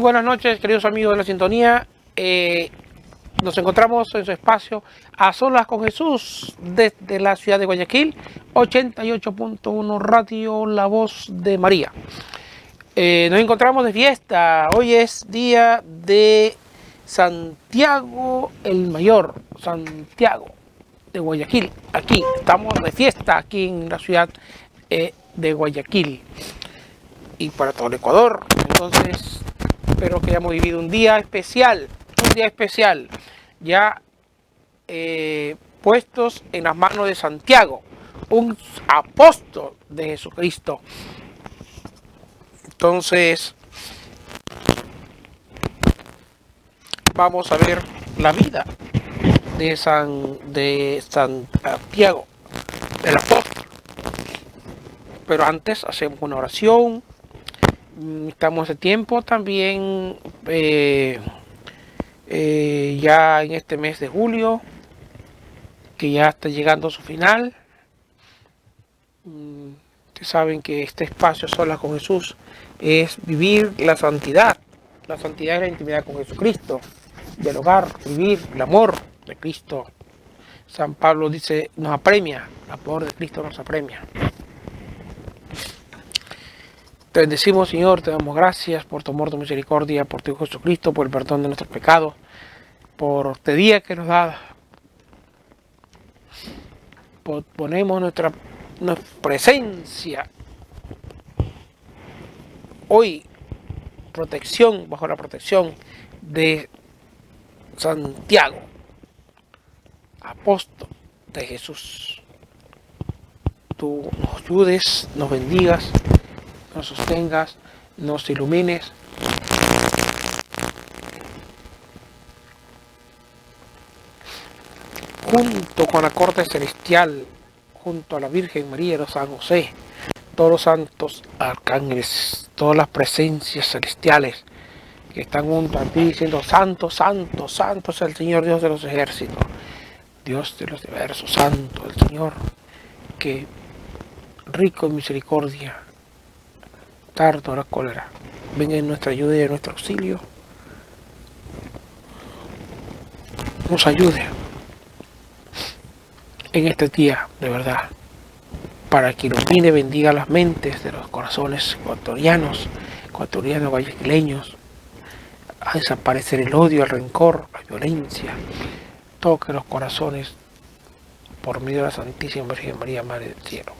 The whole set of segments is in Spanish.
buenas noches, queridos amigos de la sintonía. Nos encontramos en su espacio A Solas con Jesús desde la ciudad de Guayaquil, 88.1 Radio La Voz de María. Nos encontramos de fiesta. Hoy es día de Santiago el Mayor, Santiago de Guayaquil. Aquí estamos de fiesta, aquí en la ciudad de Guayaquil y para todo el Ecuador. Entonces, espero que hayamos vivido un día especial, ya puestos en las manos de Santiago, un apóstol de Jesucristo. Entonces, vamos a ver la vida de Santiago, el apóstol. Pero antes hacemos una oración. Estamos de tiempo también ya en este mes de julio, que ya está llegando a su final. Ustedes saben que este espacio Solas con Jesús es vivir la santidad. La santidad es la intimidad con Jesucristo, dialogar, vivir el amor de Cristo. San Pablo dice, nos apremia, el amor de Cristo nos apremia. Te bendecimos, Señor, te damos gracias por tu amor, tu misericordia, por tu Hijo Jesucristo, por el perdón de nuestros pecados, por este día que nos da. Ponemos nuestra presencia hoy, protección, bajo la protección de Santiago, apóstol de Jesús. Tú nos ayudes, nos bendigas, nos sostengas, nos ilumines. Junto con la corte celestial, junto a la Virgen María de San José, todos los santos arcángeles, todas las presencias celestiales que están junto a ti diciendo, santo, santo, santo es el Señor Dios de los ejércitos, Dios de los universos, santo el Señor, que rico en misericordia, tardo a la cólera, venga en nuestra ayuda y en nuestro auxilio, nos ayude en este día, de verdad, para que ilumine, bendiga las mentes de los corazones ecuatorianos, guayaquileños, a desaparecer el odio, el rencor, la violencia. Toque los corazones por medio de la Santísima Virgen María, Madre del Cielo.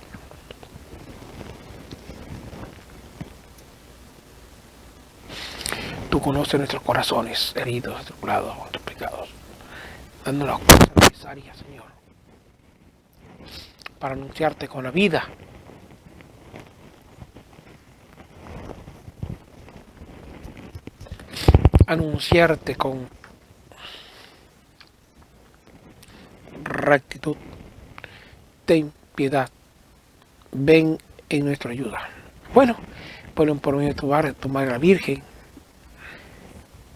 Tú conoces nuestros corazones heridos, atribulados, nuestros pecados, dando las cosas necesarias, Señor, para anunciarte con la vida. Anunciarte con rectitud. Ten piedad. Ven en nuestra ayuda. Bueno, ponen por medio de tu Madre la Virgen.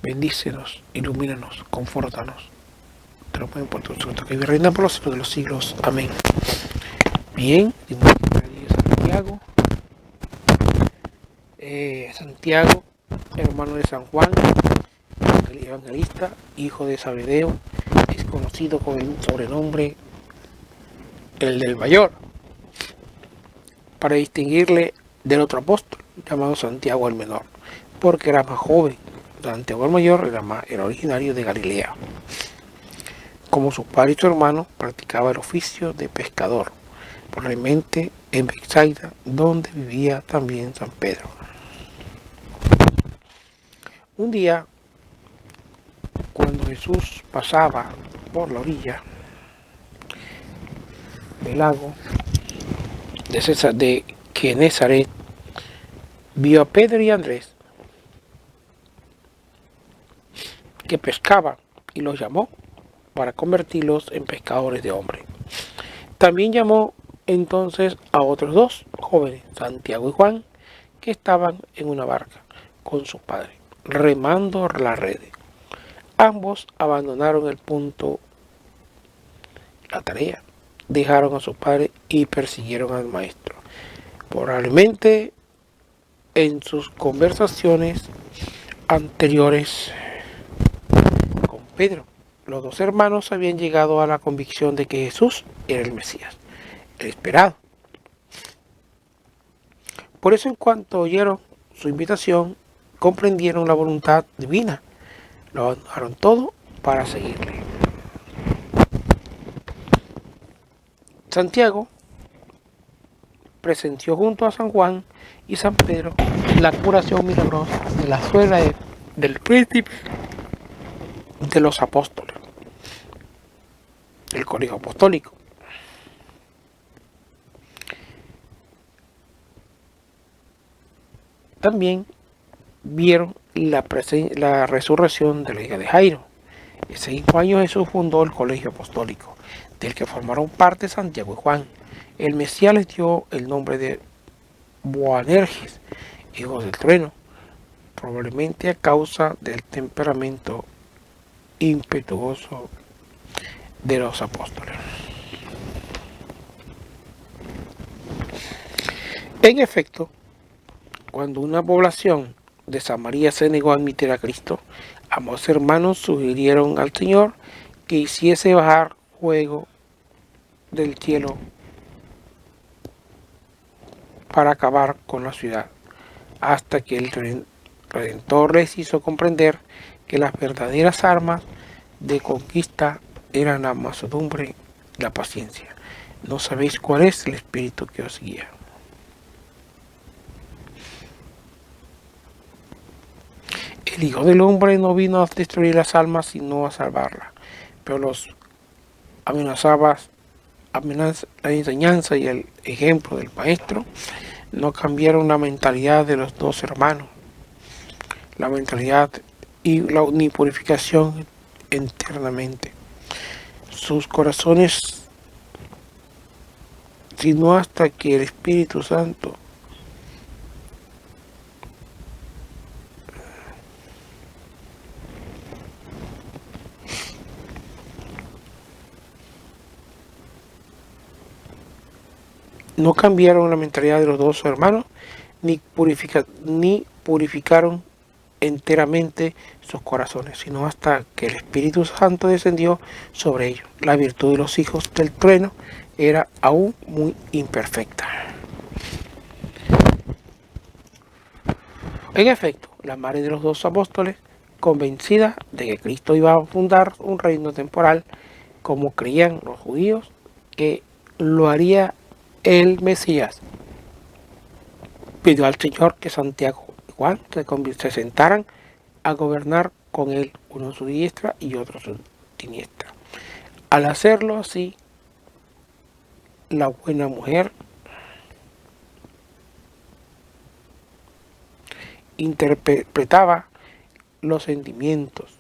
Bendícenos, ilumínanos, confórtanos. Te lo pueden por tu santo que reina por los siglos de los siglos. Amén. Bien, Santiago. Santiago, hermano de San Juan, evangelista, hijo de Zebedeo, es conocido con el sobrenombre el del Mayor, para distinguirle del otro apóstol llamado Santiago el Menor, porque era más joven. Santiago el Mayor era originario de Galilea. Como su padre y su hermano, practicaba el oficio de pescador, probablemente en Bethsaida, donde vivía también San Pedro. Un día, cuando Jesús pasaba por la orilla del lago de Genezaret, vio a Pedro y Andrés que pescaban y los llamó para convertirlos en pescadores de hombres. También llamó entonces a otros dos jóvenes, Santiago y Juan, que estaban en una barca con su padre, remando las redes. Ambos abandonaron el punto, la tarea, dejaron a su padre y persiguieron al maestro. Probablemente en sus conversaciones anteriores con Pedro. Los dos hermanos habían llegado a la convicción de que Jesús era el Mesías, el esperado. Por eso, en cuanto oyeron su invitación, comprendieron la voluntad divina, lo abandonaron todo para seguirle. Santiago presenció junto a San Juan y San Pedro la curación milagrosa de la suegra del príncipe de los apóstoles, el colegio apostólico. También vieron la resurrección de la hija de Jairo. En 5 años Jesús fundó el colegio apostólico, del que formaron parte Santiago y Juan. El Mesías les dio el nombre de Boanerges, hijos del trueno, probablemente a causa del temperamento impetuoso de los apóstoles. En efecto, cuando una población de Samaria se negó a admitir a Cristo, ambos hermanos sugirieron al Señor que hiciese bajar fuego del cielo para acabar con la ciudad, hasta que el Redentor les hizo comprender que las verdaderas armas de conquista eran la mansedumbre y la paciencia. No sabéis cuál es el espíritu que os guía. El Hijo del Hombre no vino a destruir las almas, sino a salvarlas. Pero los amenazaba la enseñanza y el ejemplo del Maestro no cambiaron la mentalidad de los dos hermanos. La mentalidad y la purificación internamente. Sus corazones, sino hasta que el Espíritu Santo no cambiaron la mentalidad de los dos hermanos, ni purificaron enteramente sus corazones, sino hasta que el Espíritu Santo descendió sobre ellos. La virtud de los hijos del trueno era aún muy imperfecta. En efecto, la madre de los dos apóstoles, convencida de que Cristo iba a fundar un reino temporal, como creían los judíos, que lo haría el Mesías, pidió al Señor que Santiago y Juan se sentaran a gobernar con él, uno a su diestra y otro a su siniestra. Al hacerlo así, la buena mujer interpretaba los sentimientos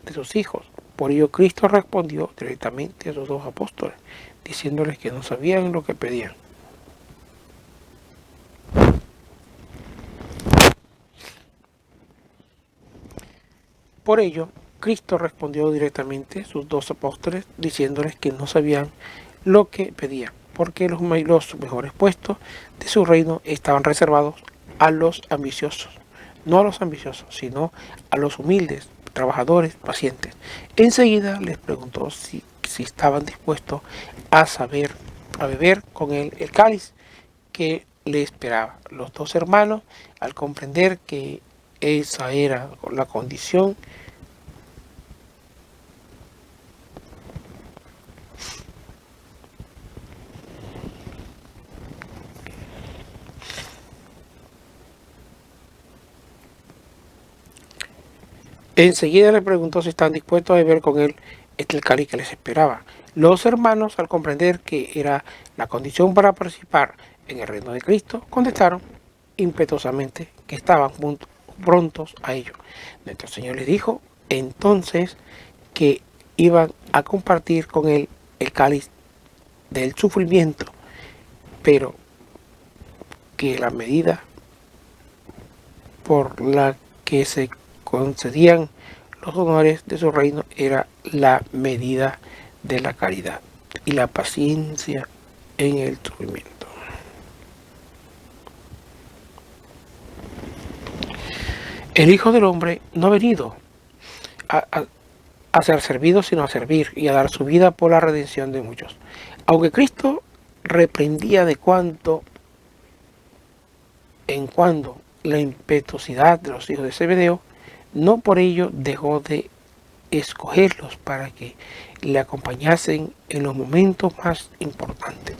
de sus hijos. Por ello Cristo respondió directamente a esos dos apóstoles, diciéndoles que no sabían lo que pedían. Por ello, Cristo respondió directamente a sus dos apóstoles, diciéndoles que no sabían lo que pedían, porque los mejores puestos de su reino estaban reservados a los ambiciosos. No a los ambiciosos, sino a los humildes, trabajadores, pacientes. Enseguida les preguntó si estaban dispuestos a beber con él el cáliz que le esperaba. Los dos hermanos, al comprender que esa era la condición, enseguida le preguntó si estaban dispuestos a beber con él el cáliz que les esperaba. Los hermanos, al comprender que era la condición para participar en el reino de Cristo, contestaron impetuosamente que estaban prontos a ello. Nuestro Señor les dijo entonces que iban a compartir con él el cáliz del sufrimiento, pero que la medida por la que se concedían los honores de su reino era la medida de la caridad y la paciencia en el sufrimiento. El Hijo del Hombre no ha venido a ser servido, sino a servir y a dar su vida por la redención de muchos. Aunque Cristo reprendía de cuando en cuando la impetuosidad de los hijos de Zebedeo, no por ello dejó de escogerlos para que le acompañasen en los momentos más importantes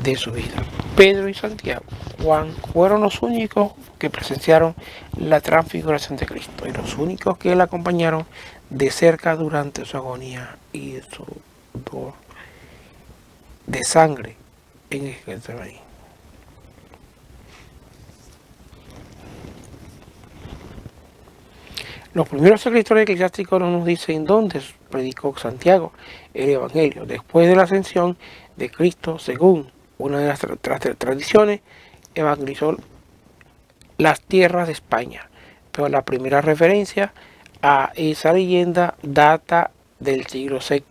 de su vida. Pedro y Santiago, Juan fueron los únicos que presenciaron la transfiguración de Cristo y los únicos que le acompañaron de cerca durante su agonía y su dolor de sangre en el Getsemaní. Los primeros escritores eclesiásticos no nos dicen dónde predicó Santiago el Evangelio. Después de la ascensión de Cristo, según una de las tradiciones, evangelizó las tierras de España. Pero la primera referencia a esa leyenda data del siglo VII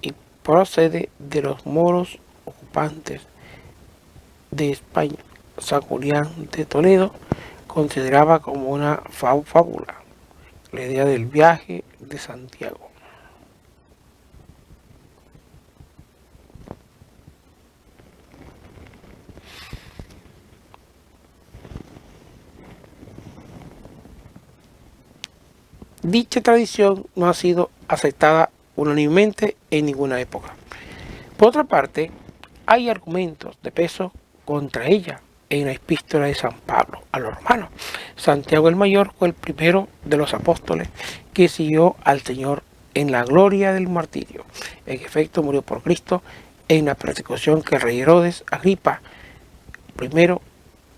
y procede de los moros ocupantes de España. San Julián de Toledo consideraba como una fábula la idea del viaje de Santiago. Dicha tradición no ha sido aceptada unánimemente en ninguna época. Por otra parte, hay argumentos de peso contra ella en la epístola de San Pablo a los romanos. Santiago el Mayor fue el primero de los apóstoles que siguió al Señor en la gloria del martirio. En efecto, murió por Cristo en la persecución que el rey Herodes Agripa I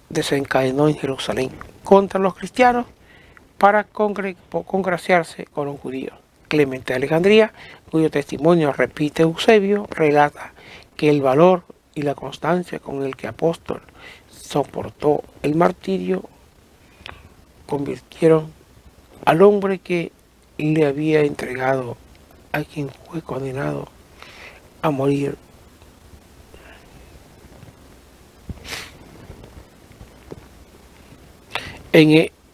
desencadenó en Jerusalén contra los cristianos para congraciarse con los judíos. Clemente de Alejandría, cuyo testimonio repite Eusebio, relata que el valor y la constancia con el que apóstol soportó el martirio convirtieron al hombre que le había entregado a quien fue condenado a morir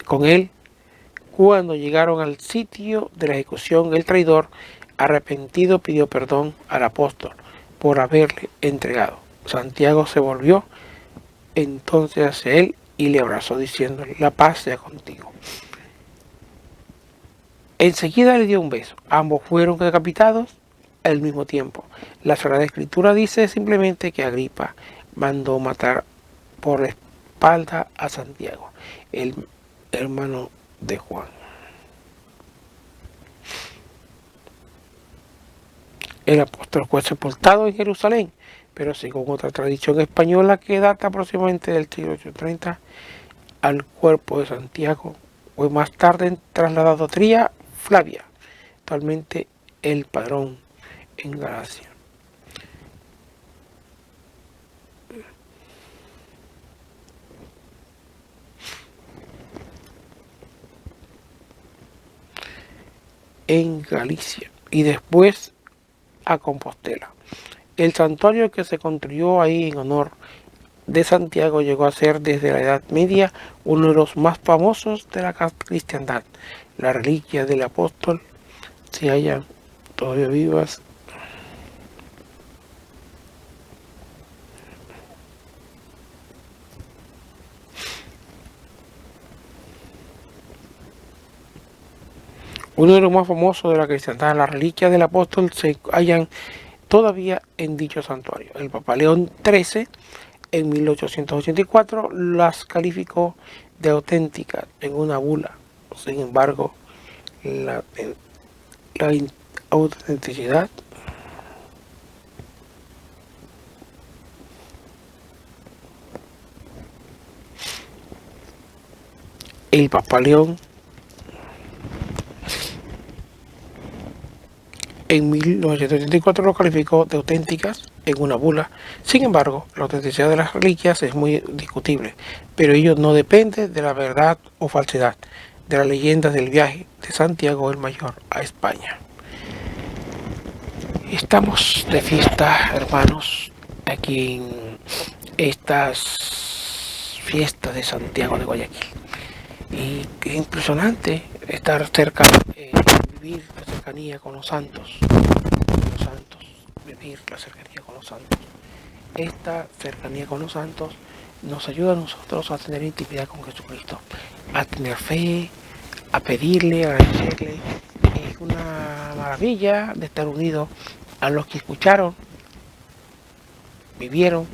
con él. Cuando llegaron al sitio de la ejecución, el traidor arrepentido pidió perdón al apóstol por haberle entregado. Santiago se volvió entonces hacia él y le abrazó diciéndole: la paz sea contigo. Enseguida le dio un beso. Ambos fueron decapitados al mismo tiempo. La Sagrada Escritura dice simplemente que Agripa mandó matar por la espalda a Santiago, el hermano de Juan. El apóstol fue sepultado en Jerusalén, pero según otra tradición española que data aproximadamente del siglo 830, al cuerpo de Santiago fue más tarde trasladado a Tria Flavia, actualmente el Padrón en Galacia. En Galicia y después a Compostela. El santuario que se construyó ahí en honor de Santiago llegó a ser desde la Edad Media uno de los más famosos de la cristiandad. Las reliquias del apóstol se hallan todavía vivas uno de los más famosos de la cristiandad. Las reliquias del apóstol se hallan todavía en dicho santuario. El Papa León XIII en 1884 las calificó de auténticas en una bula. Sin embargo, la autenticidad el Papa León en 1984 lo calificó de auténticas en una bula. Sin embargo, la autenticidad de las reliquias es muy discutible, pero ello no depende de la verdad o falsedad de las leyendas del viaje de Santiago el Mayor a España. Estamos de fiesta, hermanos, aquí en estas fiestas de Santiago de Guayaquil. Y qué impresionante estar cerca, vivir la cercanía con los santos, vivir la cercanía con los santos. Esta cercanía con los santos nos ayuda a nosotros a tener intimidad con Jesucristo, a tener fe, a pedirle, a agradecerle. Es una maravilla de estar unidos a los que escucharon, vivieron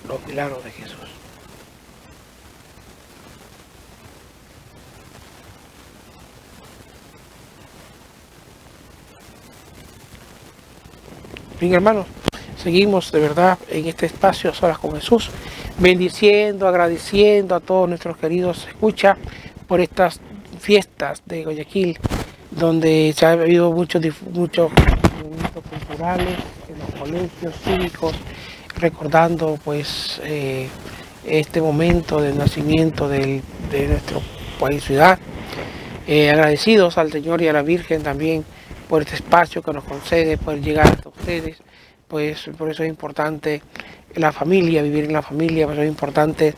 los milagros de Jesús. Bien, hermanos, seguimos de verdad en este espacio Solas con Jesús, bendiciendo, agradeciendo a todos nuestros queridos escucha por estas fiestas de Guayaquil, donde se ha habido muchos movimientos culturales en los colegios cívicos, recordando pues este momento del nacimiento de nuestro país ciudad. Agradecidos al Señor y a la Virgen también por este espacio que nos concede, poder llegar hasta ustedes. Pues por eso es importante la familia, vivir en la familia, por eso es importante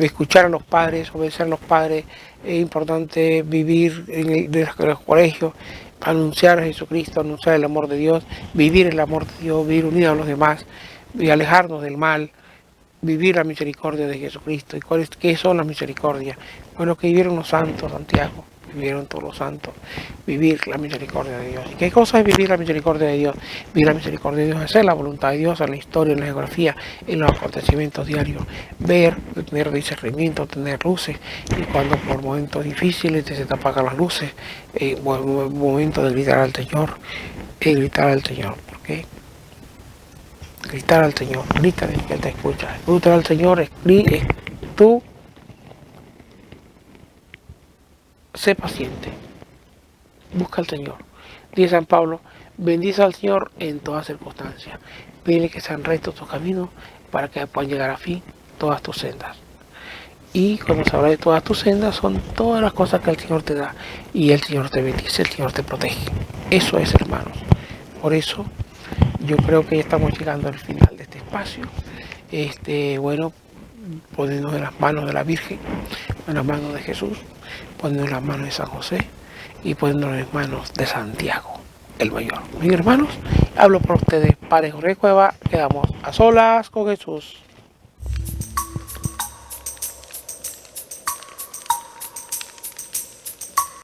escuchar a los padres, obedecer a los padres, es importante vivir en los colegios, anunciar a Jesucristo, anunciar el amor de Dios, vivir el amor de Dios, vivir unidos a los demás y alejarnos del mal, vivir la misericordia de Jesucristo. ¿Y qué son las misericordias? Bueno, que vivieron los santos, Santiago, vivieron todos los santos, vivir la misericordia de Dios. ¿Y qué cosa es vivir la misericordia de Dios? Vivir la misericordia de Dios es hacer la voluntad de Dios en la historia, en la geografía, en los acontecimientos diarios, ver, tener discernimiento, tener luces, y cuando por momentos difíciles se te apagan las luces, momento de gritar al Señor, gritar al Señor, ¿por qué? Gritar al Señor, grítale que Él te escucha, gritar al Señor, tú sé paciente, busca al Señor. Dice San Pablo, bendice al Señor en todas circunstancias, pide que sean rectos tus caminos para que puedan llegar a fin todas tus sendas. Y cuando se habla de todas tus sendas son todas las cosas que el Señor te da, y el Señor te bendice, el Señor te protege. Eso es, hermanos. Por eso yo creo que ya estamos llegando al final de este espacio. Bueno, poniéndonos en las manos de la Virgen, en las manos de Jesús, poniéndonos en las manos de San José y poniéndonos en las manos de Santiago, el mayor. Mis hermanos, hablo por ustedes, Padre Jorge Cueva, quedamos a solas con Jesús.